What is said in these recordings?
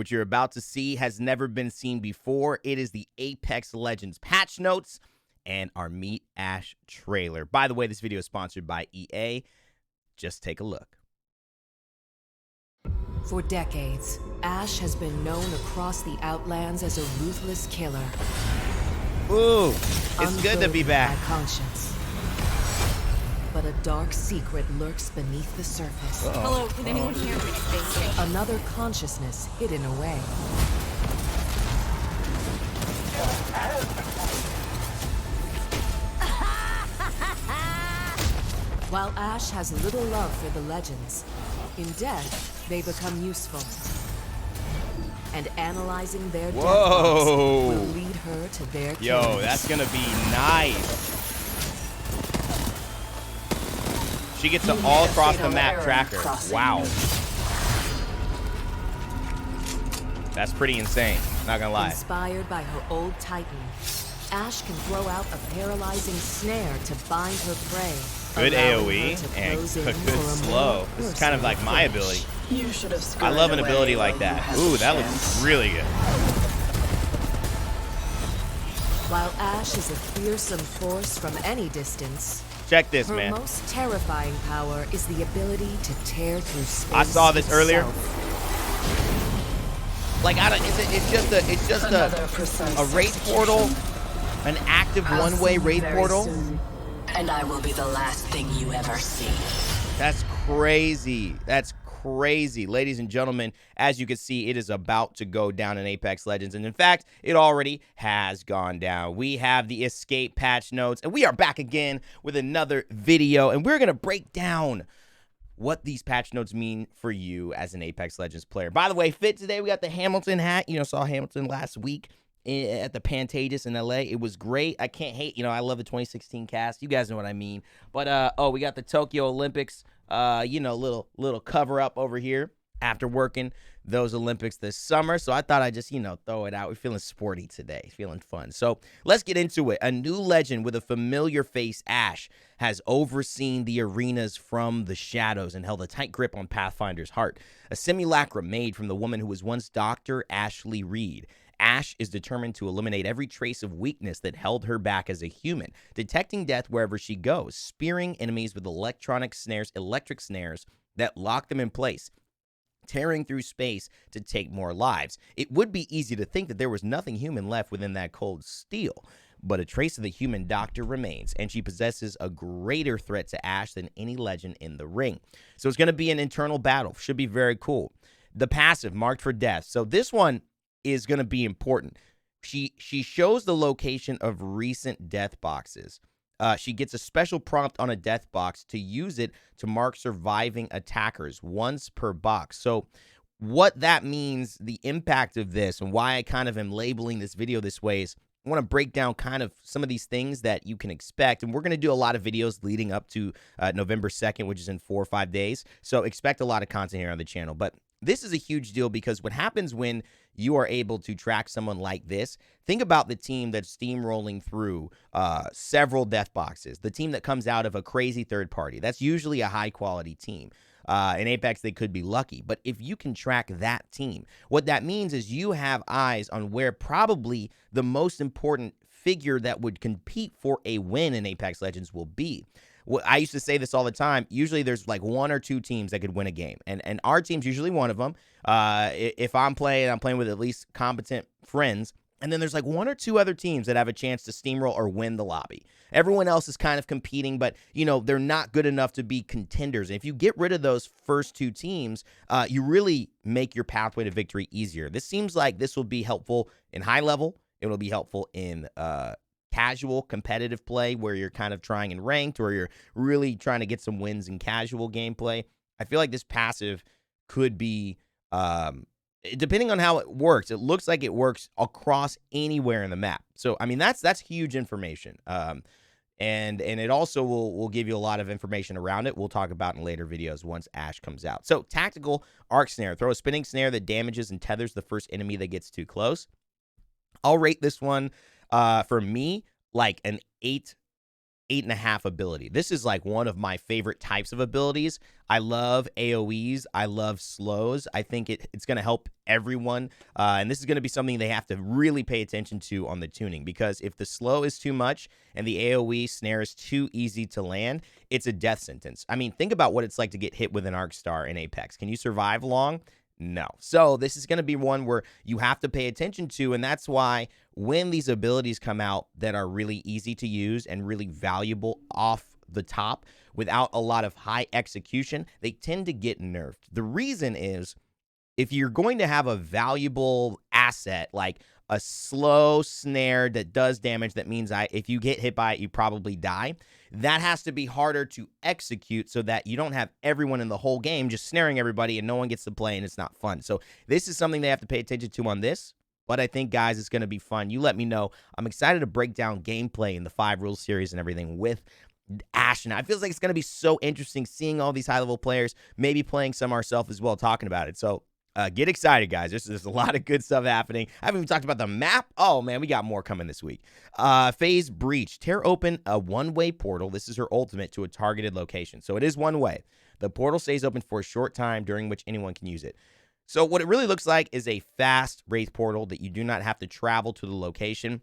What you're about to see has never been seen before. It is the Apex Legends patch notes and our Meet Ash trailer. By the way, this video is sponsored by EA. Just take a look. For decades, Ash has been known across the Outlands as a ruthless killer. Ooh, it's good to be back. By conscience. But a dark secret lurks beneath the surface. Hello, can anyone hear me? Another consciousness hidden away. While Ash has little love for the legends, in death, they become useful. And analyzing their death will lead her to their killers. Yo, that's gonna be nice. She gets an all across the map tracker. Wow. That's pretty insane, not gonna lie. Inspired by her old titan, Ash can throw out a paralyzing snare to bind her prey. Good AoE and a good slow. This is kind of like my ability. I love an ability like that. Ooh, that looks really good. While Ash is a fearsome force from any distance, check this, man. Her most terrifying power is the ability to tear through space. I saw this earlier. Itself. Like, it's just a raid portal, an active one-way raid portal. And I will be the last thing you ever see. That's crazy. That's crazy. Ladies and gentlemen, as you can see, it is about to go down in Apex Legends. And in fact, it already has gone down. We have the escape patch notes, and we are back again with another video. And we're going to break down what these patch notes mean for you as an Apex Legends player. By the way, fit today, we got the Hamilton hat. You know, saw Hamilton last week at the Pantages in LA. It was great. I can't hate, you know, I love the 2016 cast. You guys know what I mean. But oh, we got the Tokyo Olympics, you know, little cover up over here after working those Olympics this summer. So I thought I'd just, you know, throw it out. We're feeling sporty today, feeling fun. So let's get into it. A new legend with a familiar face, Ash, has overseen the arenas from the shadows and held a tight grip on Pathfinder's heart. A simulacrum made from the woman who was once Dr. Ashley Reed. Ash is determined to eliminate every trace of weakness that held her back as a human, detecting death wherever she goes, spearing enemies with electric snares that lock them in place, tearing through space to take more lives. It would be easy to think that there was nothing human left within that cold steel, but a trace of the human doctor remains, and she possesses a greater threat to Ash than any legend in the ring. So it's going to be an internal battle. Should be very cool. The passive, marked for death. So this one is going to be important. She shows the location of recent death boxes. She gets a special prompt on a death box to use it to mark surviving attackers once per box. So what that means, the impact of this, and why I kind of am labeling this video this way is I want to break down kind of some of these things that you can expect. And we're going to do a lot of videos leading up to November 2nd, which is in 4 or 5 days. So expect a lot of content here on the channel. But this is a huge deal because what happens when you are able to track someone like this, think about the team that's steamrolling through several death boxes, the team that comes out of a crazy third party. That's usually a high-quality team. In Apex, they could be lucky. But if you can track that team, what that means is you have eyes on where probably the most important figure that would compete for a win in Apex Legends will be. Well, I used to say this all the time. Usually there's like 1 or 2 teams that could win a game. And our team's usually one of them. If I'm playing with at least competent friends. And then there's like 1 or 2 other teams that have a chance to steamroll or win the lobby. Everyone else is kind of competing, but, you know, they're not good enough to be contenders. And if you get rid of those first 2 teams, you really make your pathway to victory easier. This seems like this will be helpful in high level. It will be helpful in casual competitive play where you're kind of trying in ranked or you're really trying to get some wins in casual gameplay. I feel like this passive could be, depending on how it works, it looks like it works across anywhere in the map. So, I mean, that's huge information. And it also will give you a lot of information around it. We'll talk about in later videos once Ash comes out. So, tactical arc snare. Throw a spinning snare that damages and tethers the first enemy that gets too close. I'll rate this one, for me, like an 8 8.5 ability. This is like one of my favorite types of abilities. I love AoEs. I love slows. I think it's going to help everyone. And this is going to be something they have to really pay attention to on the tuning, because if the slow is too much and the AoE snare is too easy to land, it's a death sentence. I mean, think about what it's like to get hit with an arc star in Apex. Can you survive long? No. So this is going to be one where you have to pay attention to, and that's why when these abilities come out that are really easy to use and really valuable off the top without a lot of high execution, they tend to get nerfed. The reason is, if you're going to have a valuable asset like a slow snare that does damage, that means if you get hit by it, you probably die. That has to be harder to execute so that you don't have everyone in the whole game just snaring everybody and no one gets to play and it's not fun. So this is something they have to pay attention to on this. But I think, guys, it's going to be fun. You let me know. I'm excited to break down gameplay in the 5 Rules series and everything with Ash. And it feels like it's going to be so interesting seeing all these high-level players, maybe playing some ourselves as well, talking about it. So get excited, guys. There's a lot of good stuff happening. I haven't even talked about the map. Oh, man, we got more coming this week. Phase Breach. Tear open a one-way portal. This is her ultimate to a targeted location. So it is one way. The portal stays open for a short time during which anyone can use it. So what it really looks like is a fast Wraith portal that you do not have to travel to the location.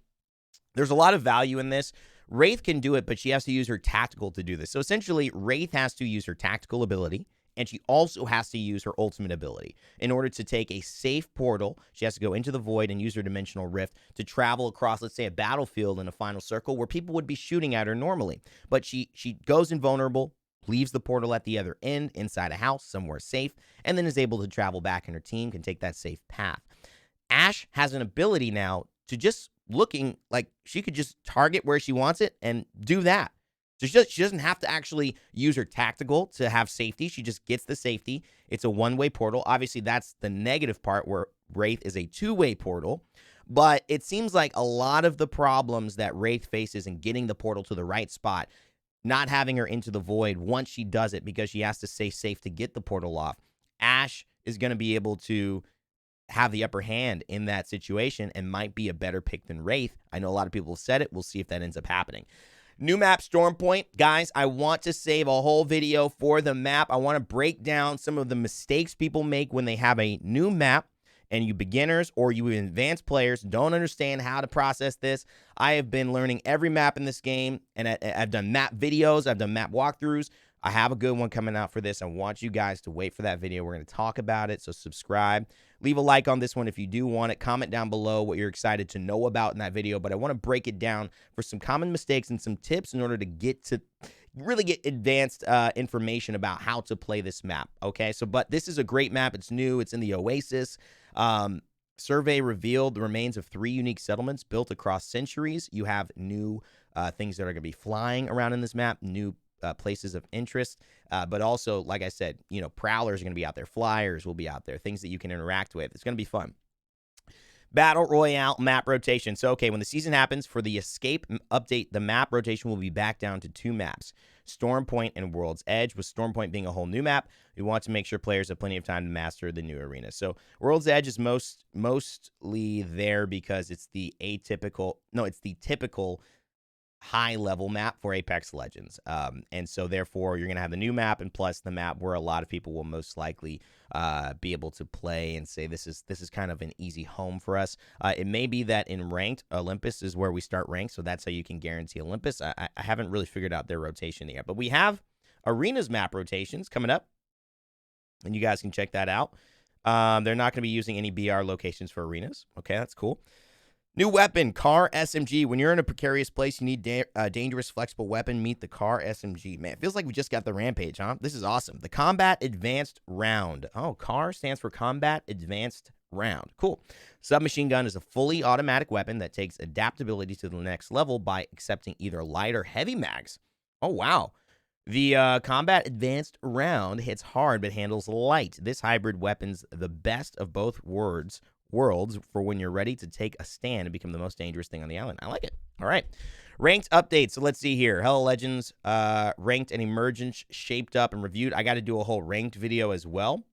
There's a lot of value in this. Wraith can do it, but she has to use her tactical to do this. So essentially, Wraith has to use her tactical ability, and she also has to use her ultimate ability. In order to take a safe portal, she has to go into the void and use her dimensional rift to travel across, let's say, a battlefield in a final circle where people would be shooting at her normally. But she goes invulnerable, leaves the portal at the other end, inside a house, somewhere safe, and then is able to travel back, and her team can take that safe path. Ash has an ability now to just looking like she could just target where she wants it and do that. So she doesn't have to actually use her tactical to have safety. She just gets the safety. It's a one-way portal. Obviously, that's the negative part, where Wraith is a two-way portal. But it seems like a lot of the problems that Wraith faces in getting the portal to the right spot, not having her into the void once she does it because she has to stay safe to get the portal off, Ash is going to be able to have the upper hand in that situation and might be a better pick than Wraith. I know a lot of people have said it. We'll see if that ends up happening. New map, Storm Point. Guys, I want to save a whole video for the map. I want to break down some of the mistakes people make when they have a new map, and you beginners or you advanced players don't understand how to process this. I have been learning every map in this game, and I've done map videos. I've done map walkthroughs. I have a good one coming out for this. I want you guys to wait for that video. We're going to talk about it, so subscribe. Leave a like on this one if you do want it. Comment down below what you're excited to know about in that video, but I want to break it down for some common mistakes and some tips in order to really get advanced information about how to play this map, okay? So, but this is a great map. It's new. It's in the Oasis. Survey revealed the remains of 3 unique settlements built across centuries. You have new things that are going to be flying around in this map, new places of interest, but also, like I said, you know, prowlers are going to be out there, flyers will be out there, things that you can interact with. It's going to be fun. Battle Royale map rotation. So, okay, when the season happens, for the escape update, the map rotation will be back down to 2 maps, Storm Point and World's Edge, with Storm Point being a whole new map. We want to make sure players have plenty of time to master the new arena. So World's Edge is mostly there because it's the typical high-level map for Apex Legends. And so, therefore, you're going to have the new map and plus the map where a lot of people will most likely be able to play and say, this is kind of an easy home for us. It may be that in ranked, Olympus is where we start ranked, so that's how you can guarantee Olympus. I haven't really figured out their rotation yet. But we have Arena's map rotations coming up, and you guys can check that out. They're not going to be using any BR locations for Arenas. Okay, that's cool. New weapon, Car SMG. When you're in a precarious place, you need a dangerous, flexible weapon. Meet the Car SMG. Man, it feels like we just got the Rampage, huh? This is awesome. The Combat Advanced Round. Oh, CAR stands for Combat Advanced Round. Cool. Submachine gun is a fully automatic weapon that takes adaptability to the next level by accepting either light or heavy mags. Oh, wow. The Combat Advanced Round hits hard but handles light. This hybrid weapon's the best of both worlds for when you're ready to take a stand and become the most dangerous thing on the island. I like it. All right. Ranked updates. So let's see here. Hello Legends, ranked and emergence shaped up and reviewed. I got to do a whole ranked video as well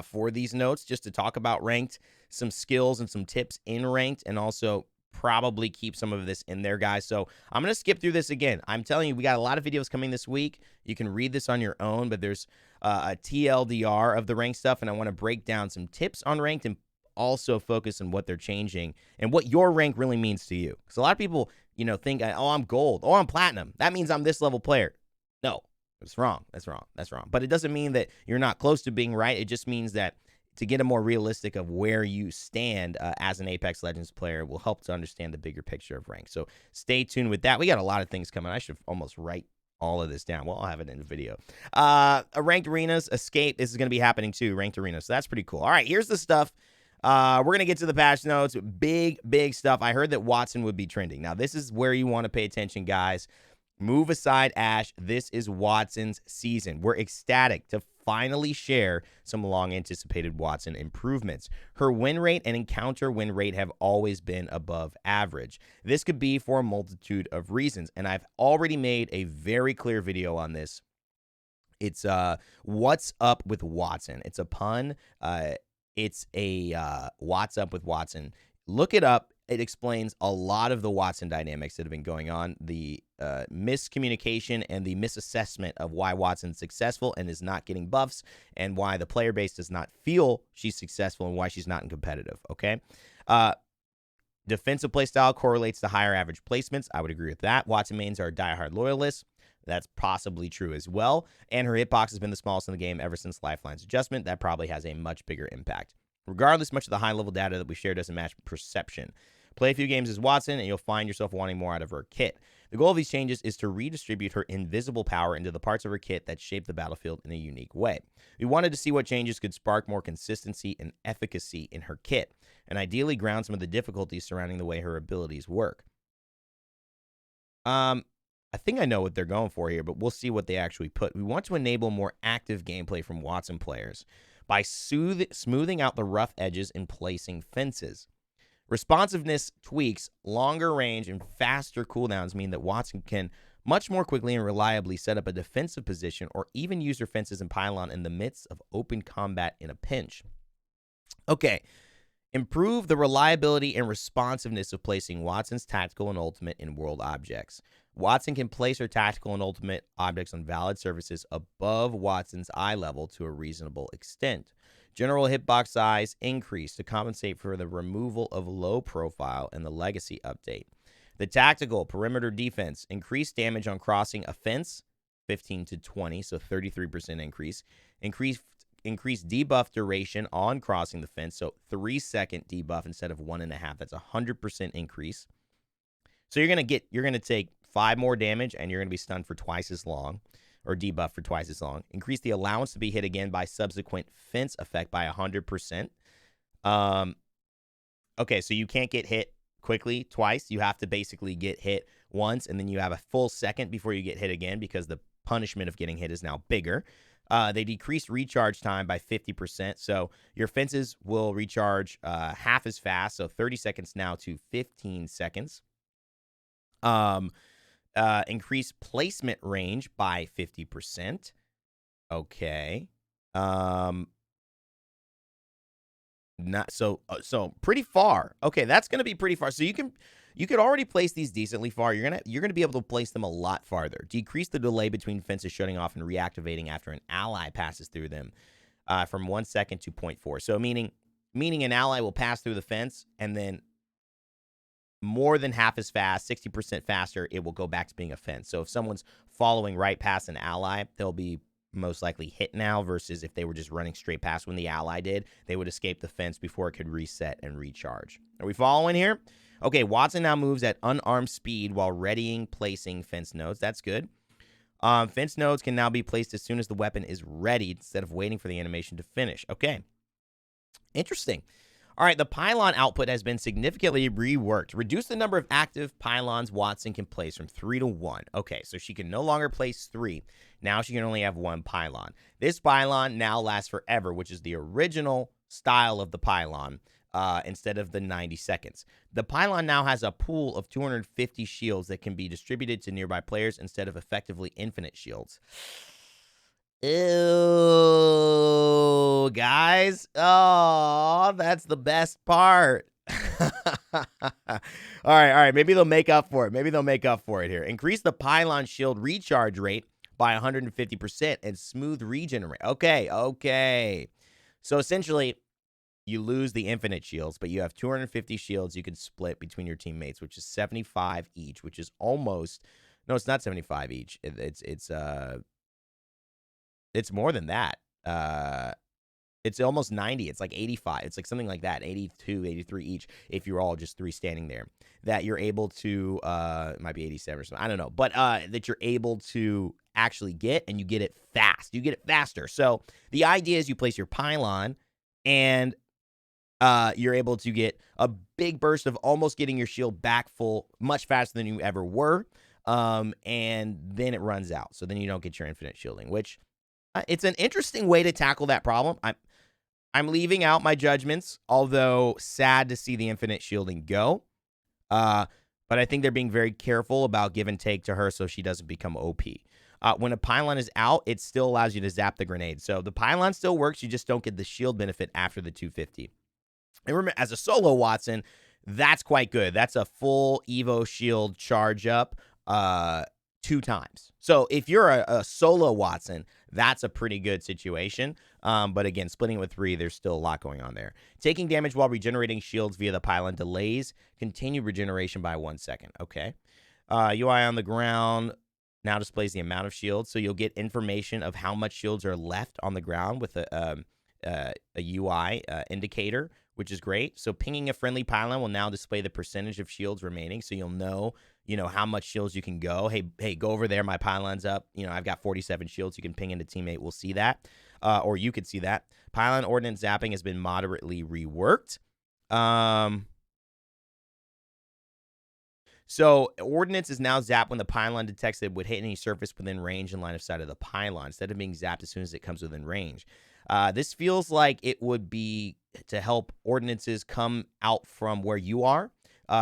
for these notes just to talk about ranked, some skills and some tips in ranked, and also probably keep some of this in there, guys. So I'm going to skip through this again. I'm telling you, we got a lot of videos coming this week. You can read this on your own, but there's a TLDR of the ranked stuff, and I want to break down some tips on ranked and also focus on what they're changing and what your rank really means to you. Because a lot of people, think, oh, I'm gold. Oh, I'm platinum. That means I'm this level player. No, it's wrong. That's wrong. That's wrong. But it doesn't mean that you're not close to being right. It just means that to get a more realistic of where you stand as an Apex Legends player will help to understand the bigger picture of rank. So stay tuned with that. We got a lot of things coming. I should almost write all of this down. Well, I'll have it in the video. Ranked Arenas, Escape. This is going to be happening too, Ranked Arenas. So that's pretty cool. All right, here's the stuff. We're going to get to the patch notes. Big, big stuff. I heard that Wattson would be trending. Now, this is where you want to pay attention, guys. Move aside Ash. This is Wattson's season. We're ecstatic to finally share some long-anticipated Wattson improvements. Her win rate and encounter win rate have always been above average. This could be for a multitude of reasons, and I've already made a very clear video on this. It's What's Up with Wattson. It's a pun. It's a What's Up with Wattson. Look it up. It explains a lot of the Wattson dynamics that have been going on, the miscommunication and the misassessment of why Wattson's successful and is not getting buffs, and why the player base does not feel she's successful and why she's not in competitive, okay? Defensive playstyle correlates to higher average placements. I would agree with that. Wattson mains are diehard loyalists. That's possibly true as well. And her hitbox has been the smallest in the game ever since Lifeline's adjustment. That probably has a much bigger impact. Regardless, much of the high-level data that we share doesn't match perception. Play a few games as Wattson, and you'll find yourself wanting more out of her kit. The goal of these changes is to redistribute her invisible power into the parts of her kit that shape the battlefield in a unique way. We wanted to see what changes could spark more consistency and efficacy in her kit, and ideally ground some of the difficulties surrounding the way her abilities work. I think I know what they're going for here, but we'll see what they actually put. We want to enable more active gameplay from Wattson players by smoothing out the rough edges and placing fences. Responsiveness tweaks, longer range, and faster cooldowns mean that Wattson can much more quickly and reliably set up a defensive position or even use her fences and pylon in the midst of open combat in a pinch. Okay, improve the reliability and responsiveness of placing Wattson's tactical and ultimate in world objects. Wattson can place her tactical and ultimate objects on valid surfaces above Wattson's eye level to a reasonable extent. General hitbox size increased to compensate for the removal of low profile in the legacy update. The tactical perimeter defense increased damage on crossing a fence, 15 to 20, so 33% increase. Increased debuff duration on crossing the fence, so 3-second debuff instead of 1.5. That's 100% increase. So you're gonna take 5 more damage, and you're gonna be stunned for twice as long, or debuff for twice as long. Increase the allowance to be hit again by subsequent fence effect by 100%. Okay, so you can't get hit quickly twice. You have to basically get hit once, and then you have a full second before you get hit again because the punishment of getting hit is now bigger. They decreased recharge time by 50%, so your fences will recharge half as fast, so 30 seconds now to 15 seconds. Increase placement range by 50%. Okay. Not so pretty far. Okay, that's going to be pretty far. So you could already place these decently far. You're going to be able to place them a lot farther. Decrease the delay between fences shutting off and reactivating after an ally passes through them from 1 second to 0.4. So meaning an ally will pass through the fence, and then more than half as fast, 60% faster, it will go back to being a fence. So if someone's following right past an ally, they'll be most likely hit now, versus if they were just running straight past when the ally did, they would escape the fence before it could reset and recharge. Are we following here? Okay, Wattson now moves at unarmed speed while readying placing fence nodes. That's good. Fence nodes can now be placed as soon as the weapon is ready instead of waiting for the animation to finish. Okay, interesting. All right, the pylon output has been significantly reworked. Reduce the number of active pylons Wattson can place from 3 to 1. Okay, so she can no longer place 3. Now she can only have 1 pylon. This pylon now lasts forever, which is the original style of the pylon, instead of the 90 seconds. The pylon now has a pool of 250 shields that can be distributed to nearby players instead of effectively infinite shields. Ew, guys. Oh, that's the best part. All right. Maybe they'll make up for it. Maybe they'll make up for it here. Increase the pylon shield recharge rate by 150% and smooth regenerate. Okay. So essentially, you lose the infinite shields, but you have 250 shields you can split between your teammates, which is 75 each, which is almost no, it's not 75 each. It's more than that. It's almost 90. It's like 85. It's like something like that, 82, 83 each, if you're all just three standing there, that you're able to, it might be 87 or something, I don't know, but that you're able to actually get, and you get it fast. You get it faster. So the idea is you place your pylon, and you're able to get a big burst of almost getting your shield back full much faster than you ever were, and then it runs out. So then you don't get your infinite shielding, which it's an interesting way to tackle that problem. I'm leaving out my judgments, although sad to see the infinite shielding go. But I think they're being very careful about give and take to her so she doesn't become OP. When a pylon is out, it still allows you to zap the grenade. So the pylon still works. You just don't get the shield benefit after the 250. And remember, as a solo Wattson, that's quite good. That's a full Evo shield charge up 2 times. So if you're a solo Wattson, that's a pretty good situation. But again, splitting it with 3, there's still a lot going on there. Taking damage while regenerating shields via the pylon delays continued regeneration by 1 second. Okay. UI on the ground now displays the amount of shields. So you'll get information of how much shields are left on the ground with a UI indicator, which is great. So pinging a friendly pylon will now display the percentage of shields remaining. So you'll know, how much shields you can go. Hey, go over there. My pylon's up. I've got 47 shields. You can ping into teammate. We'll see that. Or you could see that. Pylon ordnance zapping has been moderately reworked. So ordnance is now zapped when the pylon detects it would hit any surface within range and line of sight of the pylon, instead of being zapped as soon as it comes within range. This feels like it would be to help ordnances come out from where you are,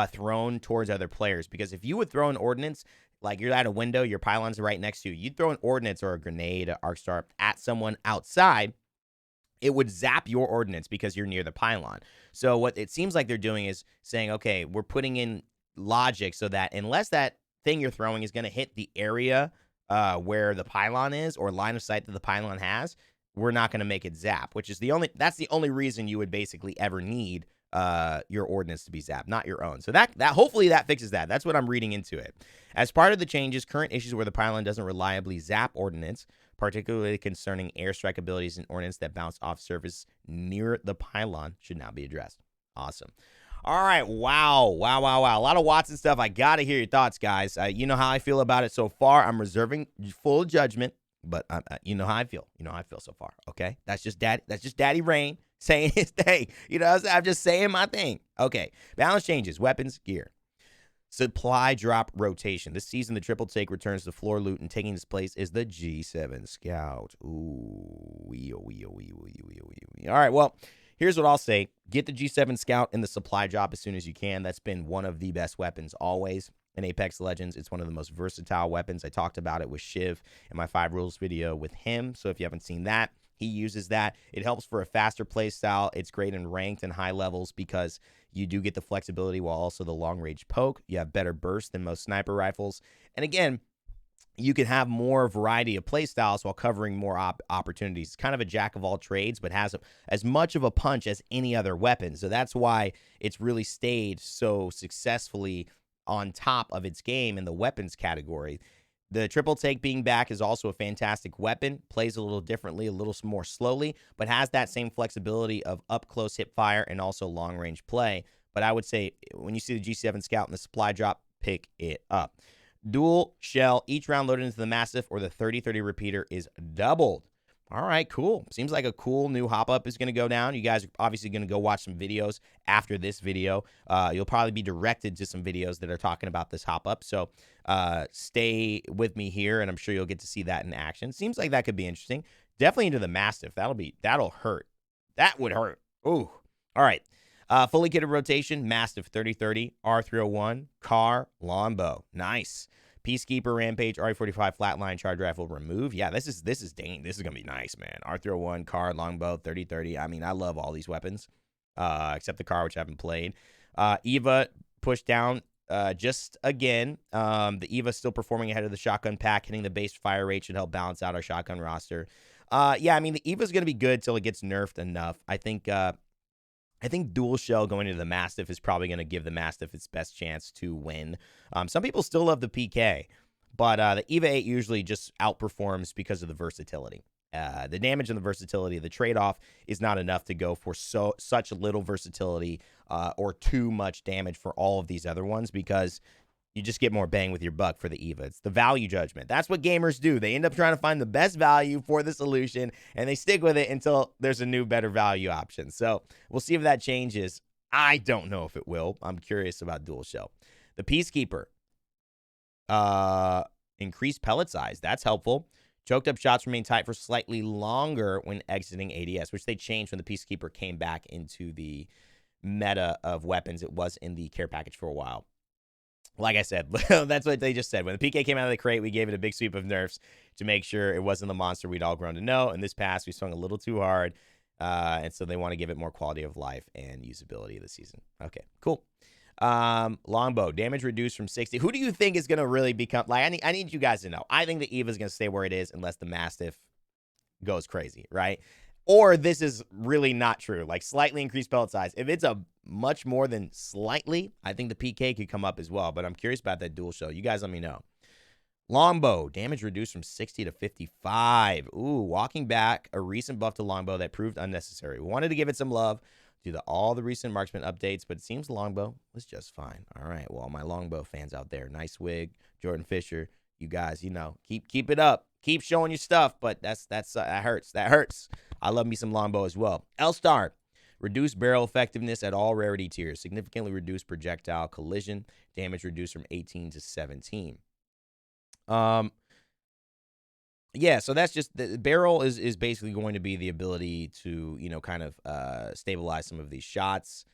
thrown towards other players. Because if you would throw an ordnance, like you're at a window, your pylon's right next to you, you'd throw an ordnance or a grenade, an arc star at someone outside, it would zap your ordnance because you're near the pylon. So what it seems like they're doing is saying, okay, we're putting in logic so that unless that thing you're throwing is going to hit the area where the pylon is, or line of sight that the pylon has, we're not going to make it zap, which is that's the only reason you would basically ever need your ordnance to be zapped, not your own. So that hopefully that fixes that. That's what I'm reading into it. As part of the changes, current issues where the pylon doesn't reliably zap ordnance, particularly concerning airstrike abilities and ordnance that bounce off surface near the pylon, should now be addressed. Awesome. All right, wow. A lot of Wattson stuff. I got to hear your thoughts, guys. You know how I feel about it so far. I'm reserving full judgment, but you know how I feel. You know how I feel so far, okay? That's just Daddy Rain saying his thing. I'm just saying my thing. Okay, balance changes, weapons, gear. Supply drop rotation. This season, the triple take returns to floor loot, and taking its place is the G7 Scout. Ooh, All right, well, here's what I'll say. Get the G7 Scout in the supply drop as soon as you can. That's been one of the best weapons always in Apex Legends. It's one of the most versatile weapons. I talked about it with Shiv in my 5 rules video with him. So if you haven't seen that, he uses that. It helps for a faster play style. It's great in ranked and high levels because you do get the flexibility while also the long range poke. You have better burst than most sniper rifles. And again, you can have more variety of play styles while covering more opportunities. It's kind of a jack of all trades, but has as much of a punch as any other weapon. So that's why it's really stayed so successfully on top of its game in the weapons category. The triple take being back is also a fantastic weapon. Plays a little differently, a little more slowly, but has that same flexibility of up close hip fire and also long range play. But I would say when you see the G7 Scout in the supply drop, pick it up. Dual shell, each round loaded into the Massive or the 30-30 repeater is doubled. All right, cool. Seems like a cool new hop-up is going to go down. You guys are obviously going to go watch some videos after this video. You'll probably be directed to some videos that are talking about this hop-up. So stay with me here, and I'm sure you'll get to see that in action. Seems like that could be interesting. Definitely into the Mastiff. That'll hurt. That would hurt. Ooh. All right. Fully kitted rotation, Mastiff 30-30, R301, Car, Longbow. Nice. Peacekeeper, Rampage, RE45, Flatline, Charge Rifle, Remove. Yeah, this is going to be nice, man. R301, Car, Longbow, 30-30. I mean, I love all these weapons. except the car, which I haven't played. Eva pushed down just again. The Eva's still performing ahead of the shotgun pack, hitting the base fire rate should help balance out our shotgun roster. Yeah, I mean, the Eva's going to be good till it gets nerfed enough. I think dual shell going into the Mastiff is probably going to give the Mastiff its best chance to win. Some people still love the PK, but the Eva 8 usually just outperforms because of the versatility. The damage and the versatility, the trade-off is not enough to go for such little versatility or too much damage for all of these other ones, because you just get more bang with your buck for the Eva. It's the value judgment. That's what gamers do. They end up trying to find the best value for the solution, and they stick with it until there's a new, better value option. So we'll see if that changes. I don't know if it will. I'm curious about dual shell. The Peacekeeper. Increased pellet size. That's helpful. Choked up shots remain tight for slightly longer when exiting ADS, which they changed when the Peacekeeper came back into the meta of weapons. It was in the care package for a while. Like I said, that's what they just said. When the PK came out of the crate, we gave it a big sweep of nerfs to make sure it wasn't the monster we'd all grown to know. And this pass, we swung a little too hard. And so they want to give it more quality of life and usability this season. Okay, cool. Longbow, damage reduced from 60. Who do you think is going to really become, like, I need you guys to know. I think the Eva is going to stay where it is unless the Mastiff goes crazy, right? Or this is really not true, like slightly increased pellet size. If it's a much more than slightly, I think the PK could come up as well, but I'm curious about that dual shell. You guys let me know. Longbow, damage reduced from 60 to 55. Ooh, walking back a recent buff to Longbow that proved unnecessary. We wanted to give it some love due to all the recent marksman updates, but it seems Longbow was just fine. All right, well, my Longbow fans out there, nice wig, Jordan Fisher, you guys, you know, keep it up. Keep showing your stuff, but that hurts. That hurts. I love me some Longbow as well. L-Star, reduced barrel effectiveness at all rarity tiers. Significantly reduced projectile collision. Damage reduced from 18 to 17. Yeah, so that's just, the barrel is basically going to be the ability to, you know, kind of stabilize some of these shots.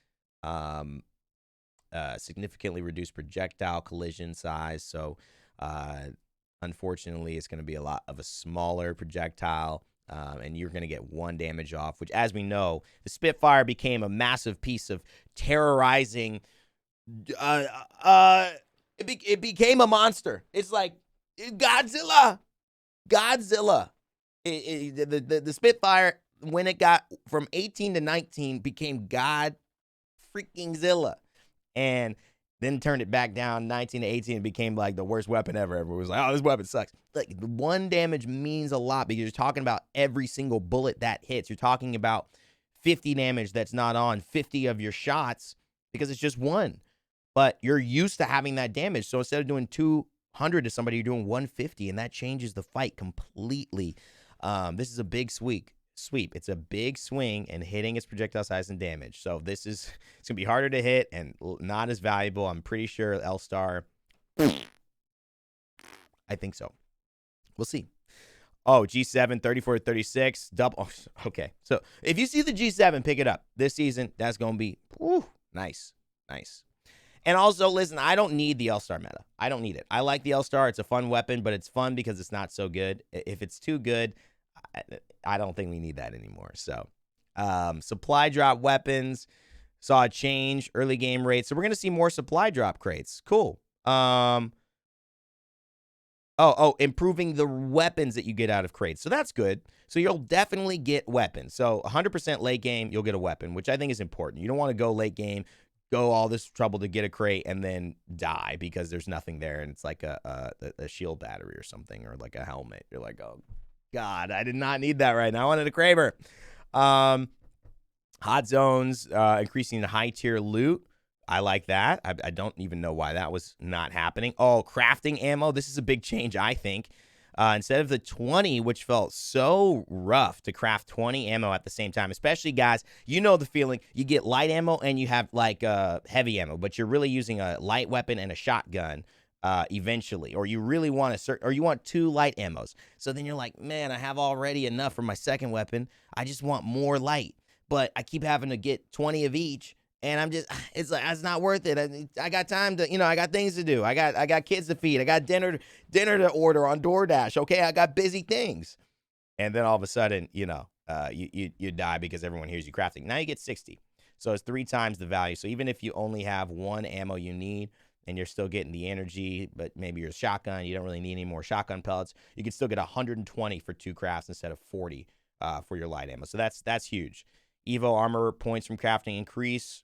Significantly reduced projectile collision size. So, unfortunately, it's going to be a lot of a smaller projectile. And you're going to get 1 damage off, which, as we know, the Spitfire became a massive piece of terrorizing. It became a monster. It's like Godzilla. The Spitfire, when it got from 18 to 19, became God freaking Zilla. And then turned it back down 19 to 18 and became like the worst weapon ever. Everyone was like, oh, this weapon sucks. Like, the 1 damage means a lot because you're talking about every single bullet that hits. You're talking about 50 damage that's not on 50 of your shots because it's just 1. But you're used to having that damage. So instead of doing 200 to somebody, you're doing 150, and that changes the fight completely. This is a big sweep. It's a big swing and hitting its projectile size and damage. So it's going to be harder to hit and not as valuable. I'm pretty sure L-Star, I think so. We'll see. Oh, G7, 34 to 36. Double. Oh, okay. So if you see the G7, pick it up. This season, that's going to be nice. And also, listen, I don't need the L-Star meta. I don't need it. I like the L-Star. It's a fun weapon, but it's fun because it's not so good. If it's too good, I don't think we need that anymore. So, supply drop weapons. Saw a change, early game rates. So we're going to see more supply drop crates. Cool. Improving the weapons that you get out of crates. So that's good. So you'll definitely get weapons. So 100% late game, you'll get a weapon, which I think is important. You don't want to go late game, go all this trouble to get a crate, and then die because there's nothing there, and it's like a shield battery or something, or like a helmet. You're like, oh, God, I did not need that right now. I wanted a Kraber. Hot zones, increasing the high-tier loot. I like that. I don't even know why that was not happening. Oh, crafting ammo. This is a big change, I think. Instead of the 20, which felt so rough to craft 20 ammo at the same time, especially, guys, you know the feeling. You get light ammo and you have, like, heavy ammo, but you're really using a light weapon and a shotgun eventually, or you really want or you want 2 light ammos. So then you're like, man, I have already enough for my second weapon. I just want more light, but I keep having to get 20 of each. And it's like, it's not worth it. I got time to, I got things to do. I got kids to feed. I got dinner to order on DoorDash. Okay, I got busy things. And then all of a sudden, you die because everyone hears you crafting. Now you get 60. So it's 3 times the value. So even if you only have 1 ammo you need and you're still getting the energy, but maybe you're a shotgun, you don't really need any more shotgun pellets, you can still get 120 for 2 crafts instead of 40 for your light ammo. So that's huge. Evo armor points from crafting increase.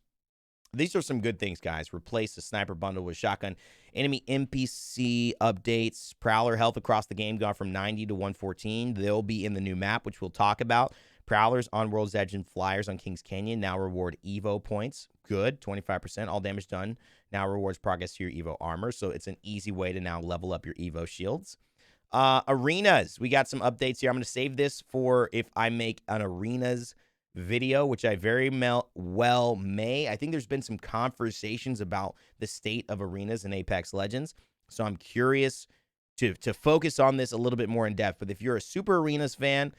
These are some good things, guys. Replace the sniper bundle with shotgun. Enemy NPC updates. Prowler health across the game gone from 90 to 114. They'll be in the new map, which we'll talk about. Prowlers on World's Edge and Flyers on Kings Canyon now reward Evo points. Good, 25%. All damage done now rewards progress to your Evo armor. So it's an easy way to now level up your Evo shields. Arenas. We got some updates here. I'm going to save this for if I make an arenas video, which I very well may. I think there's been some conversations about the state of arenas in Apex Legends, so I'm curious to focus on this a little bit more in depth. But if you're a Super Arenas fan,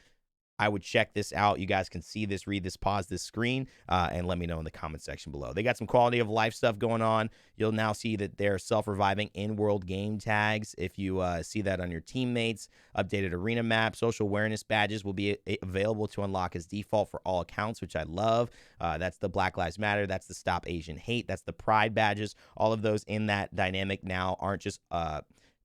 I would check this out. You guys can see this, read this, pause this screen, and let me know in the comment section below. They got some quality of life stuff going on. You'll now see that they're self-reviving in-world game tags. If you see that on your teammates, updated arena map, social awareness badges will be available to unlock as default for all accounts, which I love. That's the Black Lives Matter. That's the Stop Asian Hate. That's the Pride badges. All of those in that dynamic now aren't just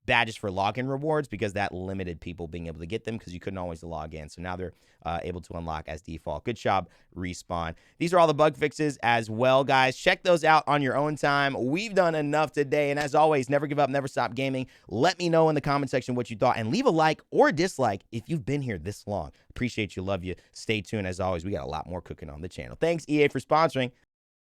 badges for login rewards, because that limited people being able to get them because you couldn't always log in. So now they're able to unlock as default. Good job, Respawn. These are all the bug fixes as well, guys. Check those out on your own time. We've done enough today, and as always, never give up, never stop gaming. Let me know in the comment section what you thought, and leave a like or dislike if you've been here this long. Appreciate you, love you. Stay tuned. As always, we got a lot more cooking on the channel. Thanks, EA, for sponsoring.